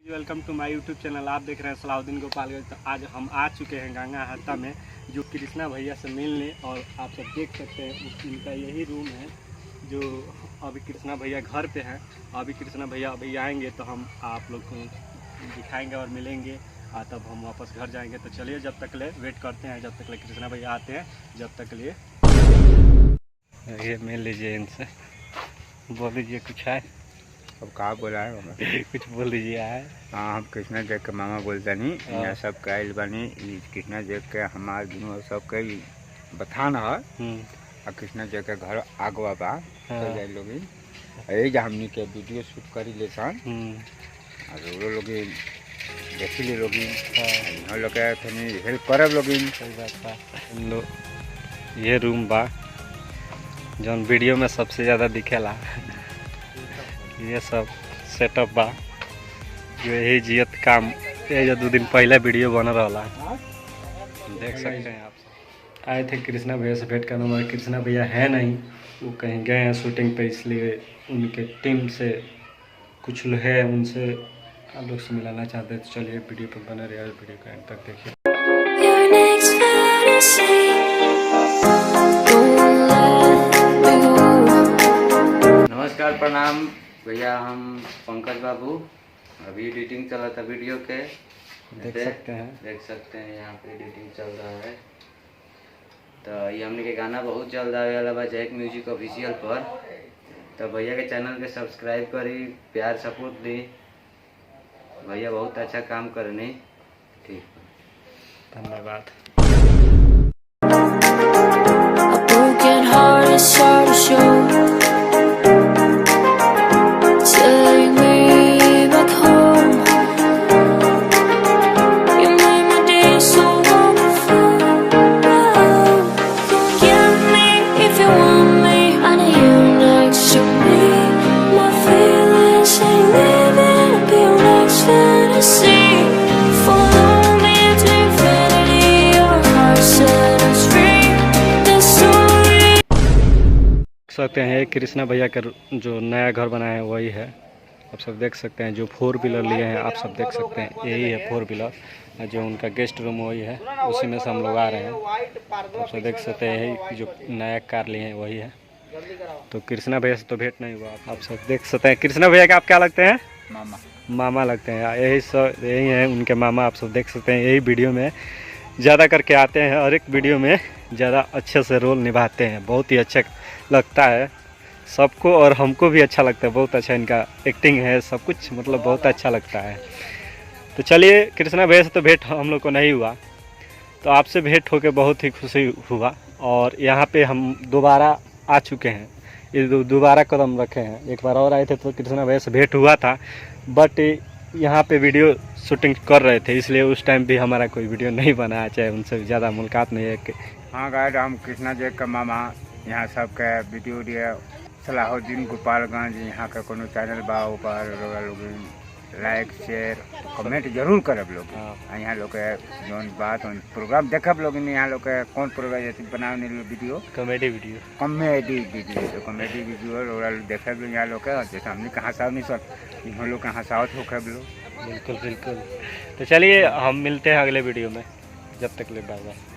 Welcome to my YouTube channel. आप देख रहे हैं सलाहुद्दीन गोपालगंज। तो आज हम आ चुके हैं गंगा हाता में, जो कृष्णा भैया से मिलने। और आप सब देख सकते हैं उनका यही रूम है, जो अभी कृष्णा भैया घर पे हैं। अभी कृष्णा भैया अभी आएंगे तो हम आप लोग को दिखाएंगे और मिलेंगे, और तब हम वापस घर जाएंगे। तो चलिए जब तक ले वेट करते हैं, जब तक ले कृष्णा भैया आते हैं, जब तक लिए ये मिल लीजिए इनसे। बोल दीजिए कुछ है। अब कहा बोला है कुछ बोल दीजिए है। हाँ, हम कृष्णा जी के मामा बोलते नहीं। यहाँ सब कैल बनी कृष्णा जी के हमारे दोनों सब के बथान है। और कृष्णा जी के घर आगवा बा जाए लोग यही जो हमनी के वीडियो शूट करी ले सन। और वो लोग देखी ले लोग लोग हेल्प करब लोग। सही बात बा। ये रूम बा जौन वीडियो में सबसे ज़्यादा दिखेला। ये सब सेटअप बा जो यही जियत काम ये जो 2 दिन पहले वीडियो बन रहा देख सकते हैं आप। आए थे कृष्णा भैया से भेंट करने, मगर कृष्णा भैया है नहीं, वो कहीं गए हैं शूटिंग पे। इसलिए उनके टीम से कुछ लोग है, उनसे आप लोग से मिलाना चाहते हैं। तो चलिए वीडियो पर बने रहिए, वीडियो को एंड तक देखिए। नमस्कार, प्रणाम भैया। हम पंकज बाबू, अभी एडिटिंग चला था वीडियो के। देख सकते हैं यहाँ पे एडिटिंग चल रहा है। तो ये हमने के गाना बहुत जल्द आवे वाला बा जैक म्यूजिक ऑफिशियल पर। तो भैया के चैनल के सब्सक्राइब करी, प्यार सपोर्ट दी। भैया बहुत अच्छा काम करने। ठीक, धन्यवाद। सकते हैं कृष्णा भैया का जो नया घर बनाया है वही है। आप सब देख सकते हैं जो 4 व्हीलर लिए हैं, आप सब देख सकते हैं यही है 4 व्हीलर। जो उनका गेस्ट रूम वही है, उसी में से हम लोग आ रहे हैं। आप सब देख सकते हैं यही जो नया कार लिए हैं वही है। तो कृष्णा भैया से तो भेंट नहीं हुआ। आप सब देख सकते हैं कृष्णा भैया के आप क्या लगते हैं? मामा लगते हैं। यही है उनके मामा। आप सब देख सकते हैं यही वीडियो में ज़्यादा करके आते हैं, और एक वीडियो में ज़्यादा अच्छे से रोल निभाते हैं। बहुत ही अच्छा लगता है सबको, और हमको भी अच्छा लगता है। बहुत अच्छा इनका एक्टिंग है, सब कुछ मतलब बहुत अच्छा लगता है। तो चलिए कृष्णा भैया से तो भेंट हम लोग को नहीं हुआ, तो आपसे भेंट होकर बहुत ही खुशी हुआ। और यहाँ पे हम दोबारा आ चुके हैं, ये दोबारा कदम रखे हैं। एक बार और आए थे तो कृष्णा भैया से भेंट हुआ था, बट यहाँ पे वीडियो शूटिंग कर रहे थे, इसलिए उस टाइम भी हमारा कोई वीडियो नहीं बना, चाहे उनसे ज़्यादा मुलाकात नहीं है। हाँ गाइड, हम कृष्णा जी का मामा यहाँ सबके वीडियो सलाहुद्दीन गोपालगंज यहाँ का कोनो चैनल बा, ऊपर लाइक शेयर कमेंट जरूर करब लोग। यहाँ लोग जौन बात प्रोग्राम देखब लोग। यहाँ लोग कौन प्रोग्राम जैसे बनाने वीडियो कॉमेडी वीडियो तो कॉमेडी वीडियो देखब लोग। यहाँ लोग जैसे हमने कहाँ साव नहीं सर, यहाँ लोग कहाँ सावत होकर लोग। बिल्कुल। तो चलिए हम मिलते हैं अगले वीडियो में, जब तक ले बाय बाय।